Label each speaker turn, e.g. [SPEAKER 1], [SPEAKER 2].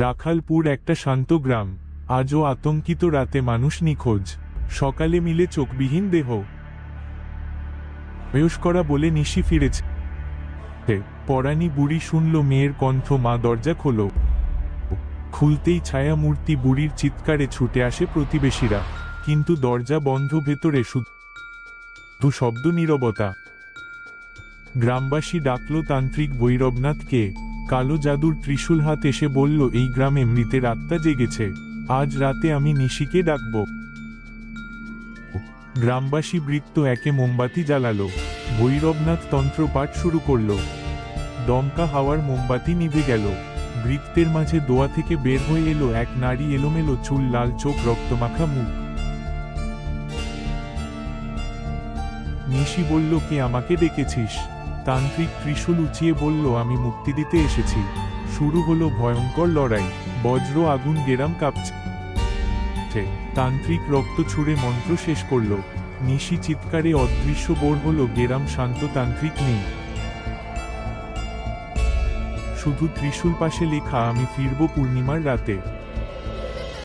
[SPEAKER 1] রাখালপুর একটা শান্ত গ্রাম, আজও আতঙ্কিত, রাতে মানুষ নিখোঁজ, সকালে মিলে চোখবিহীন দেহ। বয়স করা বলে নিশি ফিরেছে। পরাণী বুড়ি শুনল মেয়ের কণ্ঠ, মা দরজা খোলো। খুলতেই ছায়ামূর্তি বুড়ির চিৎকারে ছুটে আসে প্রতিবেশীরা, কিন্তু দরজা বন্ধ, ভেতরে শুধু শব্দ, নীরবতা। গ্রামবাসী ডাকল তান্ত্রিক ভৈরবনাথকে। কালো জাদুর ত্রিশূল হাত এসে বলল, এই গ্রামে মৃতের আত্মা জেগেছে, আজ রাতে আমি নিশিকে ডাকব। গ্রামবাসী বৃত্ত একে মোমবাতি জ্বালালো। ভৈরবনাথ তন্ত্রপাঠ শুরু করল। দমকা হাওয়ার মোমবাতি নিভে গেল। বৃত্তের মাঝে দোয়া থেকে বের হয়ে এলো এক নারী, এলোমেলো চুল, লাল চোখ, রক্তমাখা মুখ। নিশি বলল, কে আমাকে ডেকেছিস? তান্ত্রিক ত্রিশূল উঁচিয়ে বলল, আমি মুক্তি দিতে এসেছি। শুরু হলো ভয়ঙ্কর লড়াই, বজ্র আগুন, গেরাম কাঁপছে। তান্ত্রিক রক্ত ছুঁড়ে মন্ত্র শেষ করল। নিশি চিৎকারে অদৃশ্য বোর হল। গেরাম শান্ত, তান্ত্রিক নেই, শুধু ত্রিশূল পাশে লেখা, আমি ফিরব পূর্ণিমার রাতে।